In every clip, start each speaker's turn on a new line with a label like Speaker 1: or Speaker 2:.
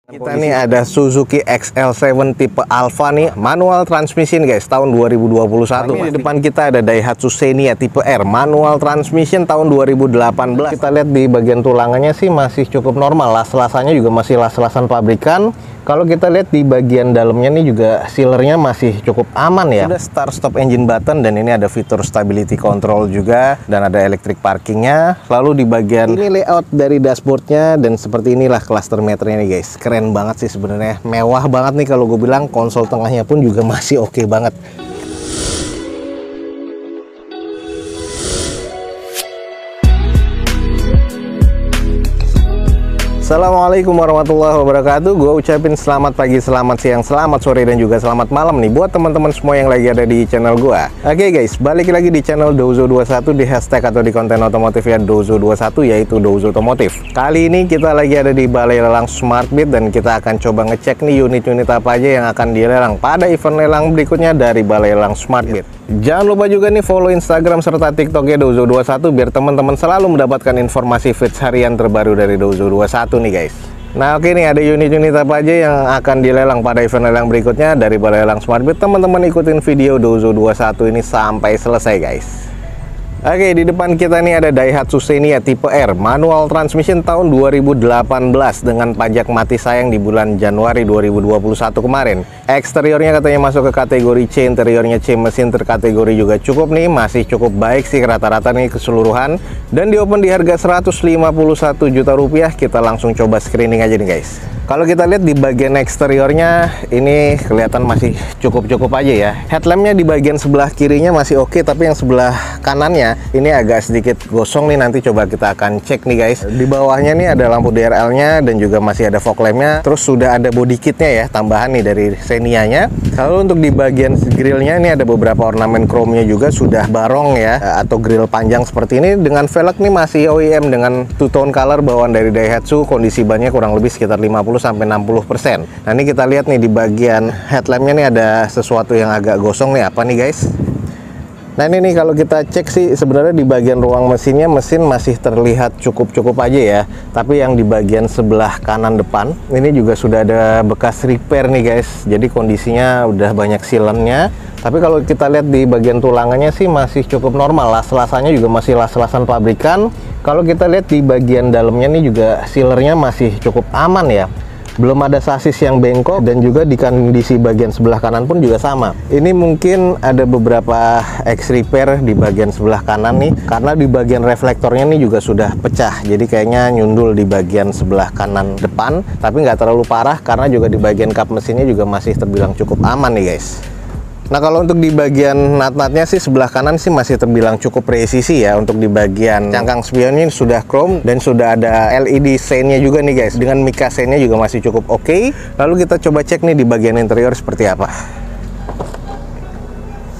Speaker 1: Kita nih ada Suzuki XL7 tipe Alpha nih, manual transmission guys, tahun 2021. Di depan kita ada Daihatsu Xenia tipe R, manual transmission tahun 2018. Kita lihat di bagian tulangannya sih masih cukup normal, las-lasannya juga masih las-lasan pabrikan. Kalau kita lihat di bagian dalamnya nih juga sealernya masih cukup aman ya. Sudah start stop engine button dan ini ada fitur stability control juga dan ada electric parkingnya. Lalu di bagian ini layout dari dashboardnya dan seperti inilah cluster meternya nih guys. Keren banget sih sebenarnya, mewah banget nih kalau gue bilang. Konsol tengahnya pun juga masih oke banget. Assalamualaikum warahmatullahi wabarakatuh. Gue ucapin selamat pagi, selamat siang, selamat sore, dan juga selamat malam nih buat teman-teman semua yang lagi ada di channel gue. Oke guys, balik lagi di channel Dozo21 di hashtag atau di konten otomotif ya Dozo21, yaitu Dozo Otomotif. Kali ini kita lagi ada di Balai Lelang SmartBit dan kita akan coba ngecek nih unit-unit apa aja yang akan dilelang pada event lelang berikutnya dari Balai Lelang SmartBit. Jangan lupa juga nih follow Instagram serta TikToknya Dozo21 biar teman-teman selalu mendapatkan informasi feeds harian terbaru dari Dozo21 nih guys. Nah oke nih, ada unit-unit apa aja yang akan dilelang pada event lelang berikutnya dari Balai Lelang SmartBit. Teman-teman ikutin video Dozo21 ini sampai selesai guys. Oke, di depan kita nih ada Daihatsu Xenia tipe R, manual transmission tahun 2018 dengan pajak mati sayang di bulan Januari 2021 kemarin. Eksteriornya katanya masuk ke kategori C, interiornya C, mesin terkategori juga cukup nih, masih cukup baik sih rata-rata nih keseluruhan. Dan di open di harga 151 juta rupiah. Kita langsung coba screening aja nih guys. Kalau kita lihat di bagian eksteriornya ini kelihatan masih cukup-cukup aja ya. Headlampnya di bagian sebelah kirinya masih oke, tapi yang sebelah kanannya ini agak sedikit gosong nih. Nanti coba kita akan cek nih guys. Di bawahnya nih ada lampu DRL-nya dan juga masih ada fog lamp-nya. Terus sudah ada body kitnya ya, tambahan nih dari Xenia-nya. Lalu untuk di bagian grillnya ini ada beberapa ornamen chrome-nya juga sudah barong ya, atau grill panjang seperti ini. Dengan velg nih masih OEM dengan two-tone color bawaan dari Daihatsu. Kondisi bannya kurang lebih sekitar 50-60%. Nah ini kita lihat nih di bagian headlampnya nih ada sesuatu yang agak gosong nih, apa nih guys? Nah ini nih kalau kita cek sih sebenarnya di bagian ruang mesinnya, mesin masih terlihat cukup-cukup aja ya. Tapi yang di bagian sebelah kanan depan ini juga sudah ada bekas repair nih guys. Jadi kondisinya udah banyak silennya. Tapi kalau kita lihat di bagian tulangannya sih masih cukup normal. Las-lasannya juga masih las-lasan pabrikan. Kalau kita lihat di bagian dalamnya nih juga sealernya masih cukup aman ya. Belum ada sasis yang bengkok dan juga di kondisi bagian sebelah kanan pun juga sama. Ini mungkin ada beberapa X-repair di bagian sebelah kanan nih, karena di bagian reflektornya nih juga sudah pecah. Jadi kayaknya nyundul di bagian sebelah kanan depan, tapi nggak terlalu parah karena juga di bagian kap mesinnya juga masih terbilang cukup aman nih guys. Nah kalau untuk di bagian nut-nutnya sih sebelah kanan sih masih terbilang cukup presisi ya. Untuk di bagian cangkang spionnya sudah chrome dan sudah ada LED sein-nya juga nih guys. Dengan mica sein-nya juga masih cukup oke. Lalu kita coba cek nih di bagian interior seperti apa.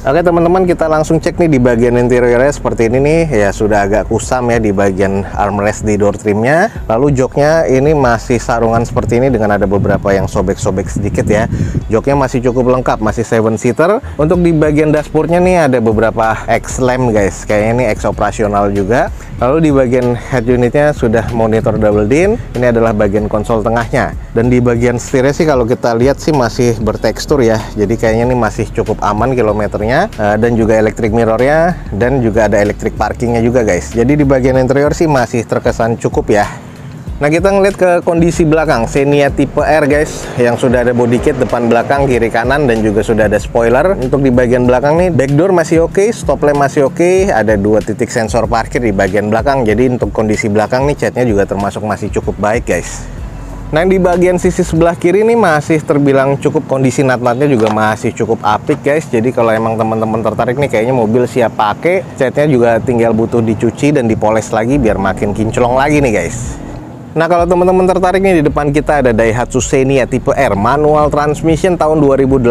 Speaker 1: Oke teman-teman, kita langsung cek nih di bagian interiornya seperti ini nih ya, sudah agak kusam ya di bagian armrest di door trimnya. Lalu joknya ini masih sarungan seperti ini dengan ada beberapa yang sobek-sobek sedikit ya. Joknya masih cukup lengkap, masih 7-seater. Untuk di bagian dashboardnya nih ada beberapa X lamp guys, kayaknya ini X operasional juga. Lalu di bagian head unitnya sudah monitor double din. Ini adalah bagian konsol tengahnya. Dan di bagian setirnya sih kalau kita lihat sih masih bertekstur ya. Jadi kayaknya ini masih cukup aman kilometernya. Dan juga electric mirrornya dan juga ada electric parkingnya juga guys. Jadi di bagian interior sih masih terkesan cukup ya. Nah kita ngeliat ke kondisi belakang Xenia tipe R guys, yang sudah ada body kit depan belakang kiri kanan dan juga sudah ada spoiler. Untuk di bagian belakang nih back door masih oke, stop lamp masih oke, ada 2 titik sensor parkir di bagian belakang. Jadi untuk kondisi belakang nih catnya juga termasuk masih cukup baik guys. Nah di bagian sisi sebelah kiri ini masih terbilang cukup, kondisi nut-nutnya juga masih cukup apik guys. Jadi kalau emang teman-teman tertarik nih kayaknya mobil siap pakai, catnya juga tinggal butuh dicuci dan dipoles lagi biar makin kinclong lagi nih guys. Nah kalau teman-teman tertarik nih, di depan kita ada Daihatsu Xenia tipe R, manual transmission tahun 2018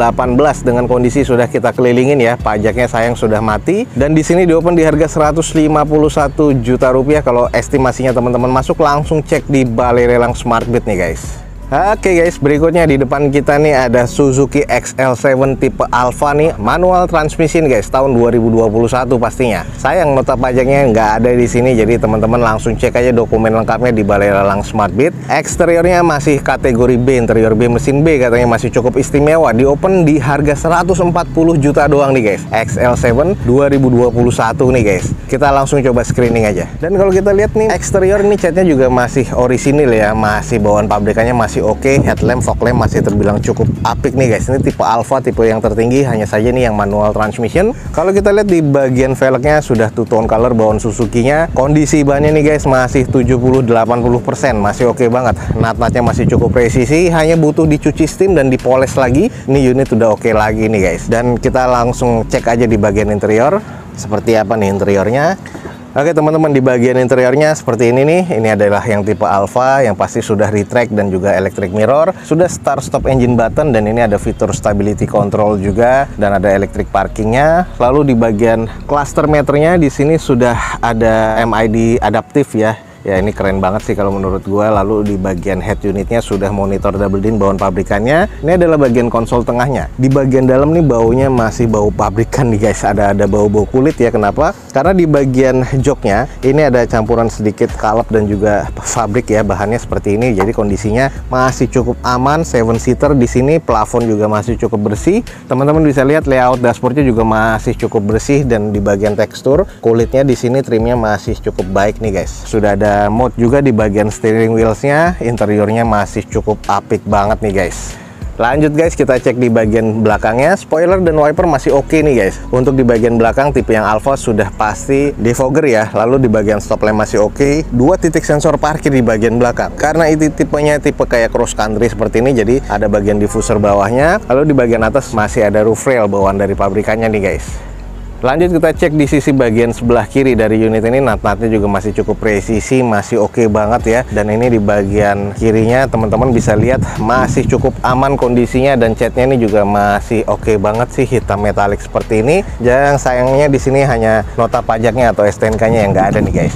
Speaker 1: dengan kondisi sudah kita kelilingin ya, pajaknya sayang sudah mati. Dan di sini di open di harga 151 juta rupiah. Kalau estimasinya teman-teman masuk langsung cek di Balai Lelang SmartBit nih guys. Oke guys, berikutnya di depan kita nih ada Suzuki XL7 tipe Alpha nih, manual transmission guys, tahun 2021 pastinya. Sayang nota pajaknya nggak ada di sini, jadi teman-teman langsung cek aja dokumen lengkapnya di Balai Lelang SmartBit. Eksteriornya masih kategori B, interior B mesin B, katanya masih cukup istimewa. Di open di harga 140 juta doang nih guys. XL7 2021 nih guys. Kita langsung coba screening aja. Dan kalau kita lihat nih eksterior ini catnya juga masih orisinil ya, masih bawaan pabrikannya masih oke. Headlamp, fog lamp masih terbilang cukup apik nih guys. Ini tipe Alpha, tipe yang tertinggi, hanya saja nih yang manual transmission. Kalau kita lihat di bagian velgnya sudah two tone color bawaan Suzuki-nya. Kondisi bannya nih guys masih 70-80%, masih oke banget. Nat-natnya masih cukup presisi, hanya butuh dicuci steam dan dipoles lagi. Ini unit udah oke lagi nih guys. Dan kita langsung cek aja di bagian interior seperti apa nih interiornya. Oke teman-teman, di bagian interiornya seperti ini nih. Ini adalah yang tipe Alpha, yang pasti sudah retract dan juga electric mirror, sudah start stop engine button, dan ini ada fitur stability control juga, dan ada electric parkingnya. Lalu di bagian cluster meternya di sini sudah ada MID adaptif ya. Ya ini keren banget sih kalau menurut gua. Lalu di bagian head unitnya sudah monitor double din bawaan pabrikannya. Ini adalah bagian konsol tengahnya. Di bagian dalam nih baunya masih bau pabrikan nih guys. Ada bau-bau kulit ya. Kenapa? Karena di bagian joknya ini ada campuran sedikit kalep dan juga fabrik ya. Bahannya seperti ini. Jadi kondisinya masih cukup aman. 7-seater di sini, plafon juga masih cukup bersih. Teman-teman bisa lihat layout dashboardnya juga masih cukup bersih, dan di bagian tekstur kulitnya di sini trimnya masih cukup baik nih guys. Sudah ada mode juga di bagian steering wheelsnya. Interiornya masih cukup apik banget nih guys. Lanjut guys, kita cek di bagian belakangnya. Spoiler dan wiper masih oke nih guys. Untuk di bagian belakang tipe yang Alpha sudah pasti defogger ya. Lalu di bagian stop lamp masih oke. 2 titik sensor parkir di bagian belakang. Karena itu tipenya tipe kayak cross country seperti ini, jadi ada bagian diffuser bawahnya. Lalu di bagian atas masih ada roof rail bawaan dari pabrikannya nih guys. Lanjut kita cek di sisi bagian sebelah kiri dari unit ini. Nat-natnya juga masih cukup presisi, masih oke banget ya. Dan ini di bagian kirinya teman-teman bisa lihat masih cukup aman kondisinya, dan catnya ini juga masih oke banget sih, hitam metalik seperti ini. Yang sayangnya di sini hanya nota pajaknya atau STNK-nya yang nggak ada nih guys.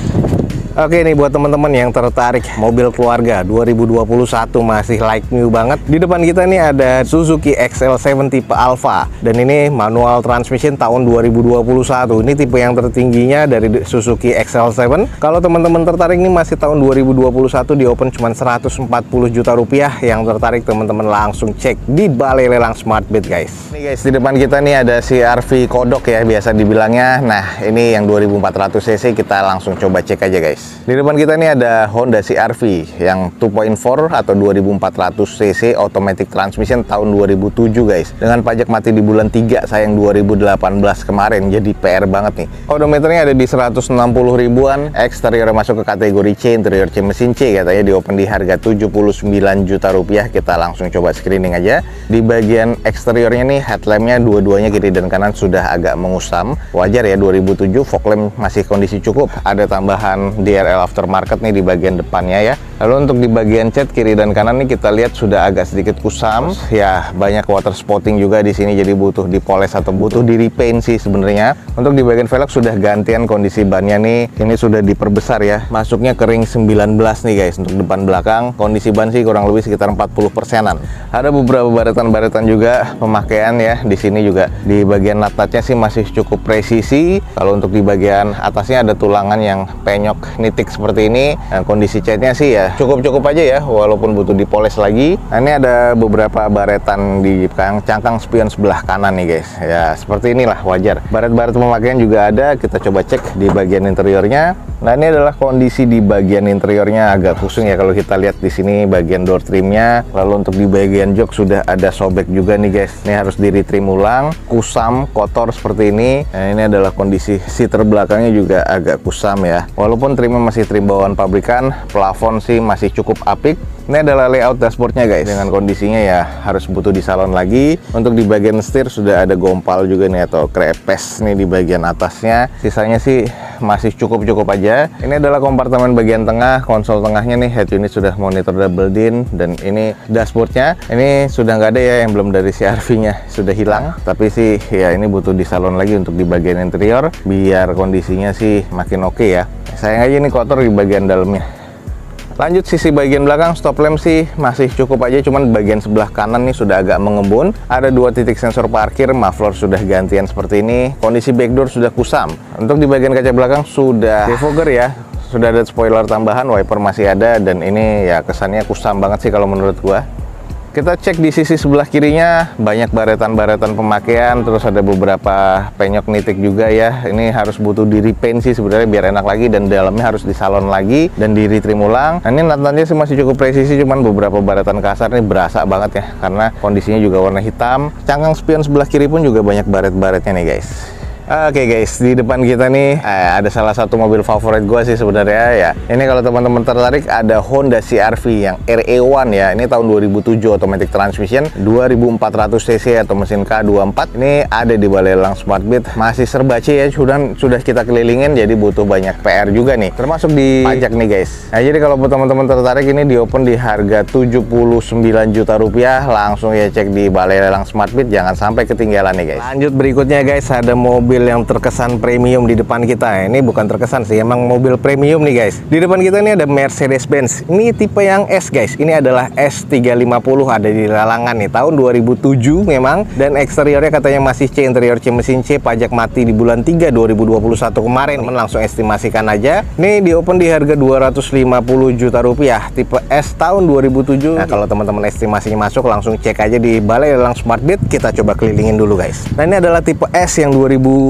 Speaker 1: Oke nih buat teman-teman yang tertarik mobil keluarga 2021 masih like new banget. Di depan kita nih ada Suzuki XL7 tipe Alpha, dan ini manual transmission tahun 2021. Ini tipe yang tertingginya dari Suzuki XL7. Kalau teman-teman tertarik nih, masih tahun 2021, di open cuma 140 juta rupiah. Yang tertarik teman-teman langsung cek di Balai Lelang SmartBit guys. Nih guys, di depan kita nih ada CR-V kodok ya biasa dibilangnya. Nah ini yang 2400 cc, kita langsung coba cek aja guys. Di depan kita ini ada Honda CR-V yang 2.4 atau 2400 cc automatic transmission tahun 2007 guys. Dengan pajak mati di bulan 3 sayang 2018 kemarin, jadi PR banget nih. Odometernya ada di 160 ribuan, eksterior masuk ke kategori C, interior C mesin C, katanya di open di harga 79 juta rupiah. Kita langsung coba screening aja. Di bagian eksteriornya nih, headlampnya dua-duanya kiri dan kanan sudah agak mengusam. Wajar ya 2007, fog lamp masih kondisi cukup. Ada tambahan DRL aftermarket nih di bagian depannya ya. Lalu untuk di bagian cat kiri dan kanan nih kita lihat sudah agak sedikit kusam ya, banyak water spotting juga di sini, jadi butuh dipoles atau butuh di repaint sih sebenarnya. Untuk di bagian velg sudah gantian kondisi bannya nih, ini sudah diperbesar ya, masuknya ke ring 19 nih guys. Untuk depan belakang kondisi ban sih kurang lebih sekitar 40%-an. Ada beberapa baretan-baretan juga pemakaian ya. Di sini juga di bagian nut-nutnya sih masih cukup presisi. Kalau untuk di bagian atasnya ada tulangan yang penyok nitik seperti ini. Nah, kondisi catnya sih ya cukup-cukup aja ya, walaupun butuh dipoles lagi. Nah, ini ada beberapa baretan di cangkang spion sebelah kanan nih guys. Ya seperti inilah, wajar. Baret-baret pemakaian juga ada. Kita coba cek di bagian interiornya. Nah ini adalah kondisi di bagian interiornya, agak kusung ya kalau kita lihat di sini bagian door trimnya. Lalu untuk di bagian jok sudah ada sobek juga nih guys. Ini harus di retrim ulang, kusam, kotor seperti ini. Nah ini adalah kondisi seater belakangnya juga agak kusam ya. Walaupun trimnya masih trim bawaan pabrikan, plafon sih masih cukup apik. Ini adalah layout dashboardnya guys. Dengan kondisinya ya harus butuh di salon lagi. Untuk di bagian setir sudah ada gompal juga nih atau krepes nih di bagian atasnya. Sisanya sih masih cukup-cukup aja. Ini adalah kompartemen bagian tengah, konsol tengahnya nih, head unit sudah monitor double din, dan ini dashboardnya. Ini sudah nggak ada ya, yang belum dari CR-V-nya sudah hilang. Tapi sih ya ini butuh di salon lagi untuk di bagian interior biar kondisinya sih makin oke ya. Sayang aja ini kotor di bagian dalamnya. Lanjut sisi bagian belakang, stop lamp sih masih cukup aja, cuman bagian sebelah kanan nih sudah agak mengembun. Ada 2 titik sensor parkir, muffler sudah gantian seperti ini. Kondisi backdoor sudah kusam. Untuk di bagian kaca belakang sudah defogger ya. Sudah ada spoiler tambahan, wiper masih ada, dan ini ya kesannya kusam banget sih kalau menurut gua. Kita cek di sisi sebelah kirinya, banyak baretan-baretan pemakaian, terus ada beberapa penyok nitik juga ya. Ini harus butuh di repaint sih sebenarnya biar enak lagi, dan dalamnya harus disalon lagi dan di retrim ulang. Nah, ini nat-natnya sih masih cukup presisi, cuman beberapa baretan kasar ini berasa banget ya, karena kondisinya juga warna hitam. Cangkang spion sebelah kiri pun juga banyak baret-baretnya nih guys. Oke guys, di depan kita nih ada salah satu mobil favorit gue sih sebenarnya ya. Ini kalau teman-teman tertarik, ada Honda CR-V yang RE1 ya. Ini tahun 2007, automatic transmission, 2400 cc atau mesin K24. Ini ada di Balai Lelang Smartbeat. Masih serba C ya, sudah kita kelilingin, jadi butuh banyak PR juga nih, termasuk di pajak nih guys. Nah, jadi kalau buat teman-teman tertarik, ini di open di harga 79 juta rupiah. Langsung ya cek di Balai Lelang Smartbeat, jangan sampai ketinggalan nih guys. Lanjut berikutnya guys, ada mobil yang terkesan premium di depan kita. Ini bukan terkesan sih, emang mobil premium nih guys. Di depan kita ini ada Mercedes-Benz. Ini tipe yang S guys. Ini adalah S350, ada di lalangan nih tahun 2007 memang, dan eksteriornya katanya masih C, interior C, mesin C, pajak mati di bulan 3 2021 kemarin. Temen langsung estimasikan aja. Ini di open di harga 250 juta rupiah, tipe S tahun 2007. Nah, kalau teman-teman estimasinya masuk, langsung cek aja di Balai Lelang Smartbeat. Kita coba kelilingin dulu guys. Nah, ini adalah tipe S yang 2007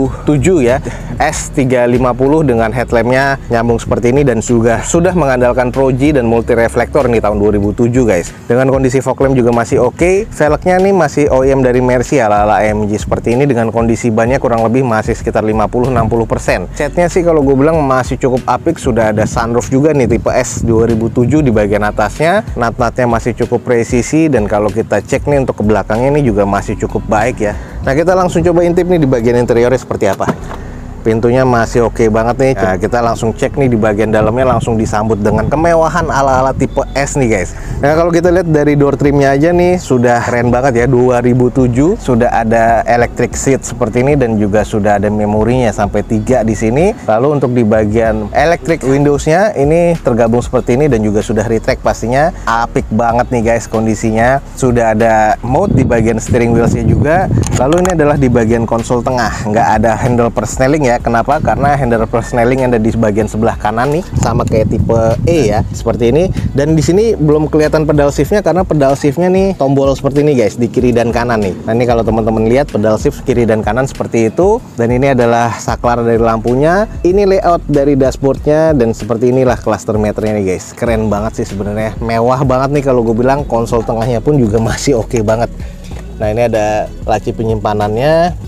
Speaker 1: ya, S350 dengan headlampnya nyambung seperti ini, dan juga sudah mengandalkan Pro G dan multi reflektor nih tahun 2007 guys. Dengan kondisi fog lamp juga masih oke. Velgnya nih masih OEM dari Mercy ala-ala AMG seperti ini, dengan kondisi bannya kurang lebih masih sekitar 50-60%. Setnya sih kalau gue bilang masih cukup apik. Sudah ada sunroof juga nih tipe S 2007 di bagian atasnya. Nat-natnya masih cukup presisi, dan kalau kita cek nih untuk ke belakangnya ini juga masih cukup baik ya. Nah, kita langsung coba intip nih di bagian interiornya seperti apa. Pintunya masih oke banget nih. Nah, kita langsung cek nih di bagian dalamnya, langsung disambut dengan kemewahan ala-ala tipe S nih guys. Nah, kalau kita lihat dari door trimnya aja nih sudah keren banget ya. 2007 sudah ada electric seat seperti ini, dan juga sudah ada memorinya sampai 3 di sini. Lalu untuk di bagian electric windowsnya ini tergabung seperti ini, dan juga sudah retract pastinya. Apik banget nih guys kondisinya. Sudah ada mode di bagian steering wheelsnya juga. Lalu ini adalah di bagian konsol tengah, nggak ada handle persneling ya. Kenapa? Karena handle persneling ada di bagian sebelah kanan nih, sama kayak tipe E ya, seperti ini. Dan di sini belum kelihatan pedal shiftnya, karena pedal shiftnya nih tombol seperti ini guys, di kiri dan kanan nih. Nah, ini kalau teman-teman lihat pedal shift kiri dan kanan seperti itu. Dan ini adalah saklar dari lampunya. Ini layout dari dashboardnya, dan seperti inilah cluster meternya nih guys. Keren banget sih sebenarnya, mewah banget nih kalau gue bilang. Konsol tengahnya pun juga masih oke banget. Nah, ini ada laci penyimpanannya.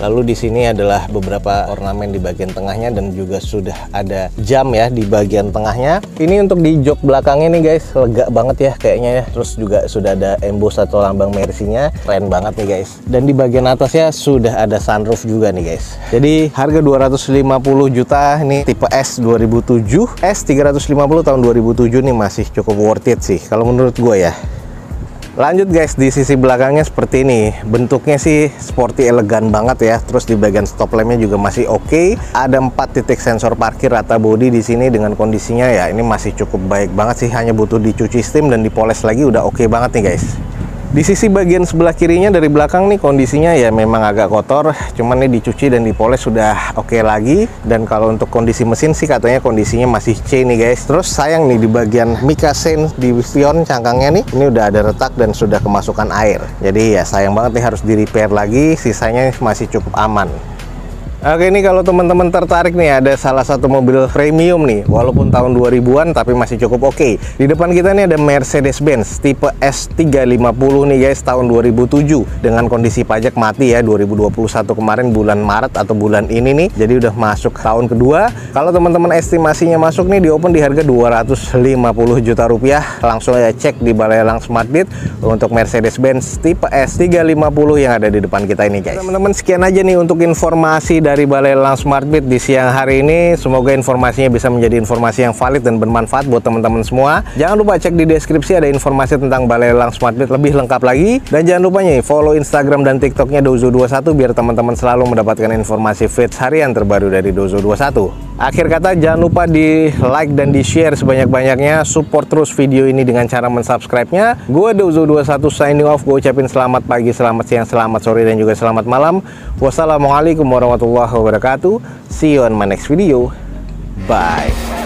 Speaker 1: Lalu di sini adalah beberapa ornamen di bagian tengahnya, dan juga sudah ada jam ya di bagian tengahnya. Ini untuk di jok belakangnya nih guys, lega banget ya kayaknya ya. Terus juga sudah ada emboss atau lambang Mercy-nya, keren banget nih guys. Dan di bagian atasnya sudah ada sunroof juga nih guys. Jadi harga 250 juta ini tipe S 2007, S350 tahun 2007 nih masih cukup worth it sih kalau menurut gue ya. Lanjut guys, di sisi belakangnya seperti ini. Bentuknya sih sporty, elegan banget ya. Terus di bagian stop lampnya juga masih oke. Ada 4 titik sensor parkir rata bodi di sini, dengan kondisinya ya ini masih cukup baik banget sih. Hanya butuh dicuci steam dan dipoles lagi, udah oke banget nih guys. Di sisi bagian sebelah kirinya dari belakang nih kondisinya ya memang agak kotor, cuman nih dicuci dan dipoles sudah oke lagi. Dan kalau untuk kondisi mesin sih katanya kondisinya masih C nih guys. Terus sayang nih di bagian mica sein di spion cangkangnya nih, ini udah ada retak dan sudah kemasukan air. Jadi ya sayang banget nih, harus di repair lagi. Sisanya masih cukup aman. Oke, ini kalau teman-teman tertarik nih, ada salah satu mobil premium nih, walaupun tahun 2000-an tapi masih cukup oke. Di depan kita nih ada Mercedes-Benz tipe S350 nih guys, tahun 2007 dengan kondisi pajak mati ya, 2021 kemarin bulan Maret atau bulan ini nih. Jadi udah masuk tahun kedua. Kalau teman-teman estimasinya masuk nih di open di harga 250 juta rupiah. Langsung aja cek di Balai Lelang Smartbeat untuk Mercedes-Benz tipe S350 yang ada di depan kita ini guys. Teman-teman, sekian aja nih untuk informasi dari Balai Lelang Smartbeat di siang hari ini. Semoga informasinya bisa menjadi informasi yang valid dan bermanfaat buat teman-teman semua. Jangan lupa cek di deskripsi, ada informasi tentang Balai Lelang Smartbeat lebih lengkap lagi. Dan jangan lupa nih follow Instagram dan TikToknya Dozo21 biar teman-teman selalu mendapatkan informasi feeds harian terbaru dari Dozo21. Akhir kata, jangan lupa di like dan di share sebanyak-banyaknya. Support terus video ini dengan cara mensubscribe-nya. Gue Dozo21 signing off. Gue ucapin selamat pagi, selamat siang, selamat sore, dan juga selamat malam. Wassalamualaikum warahmatullahi wabarakatuh. See you on my next video. Bye.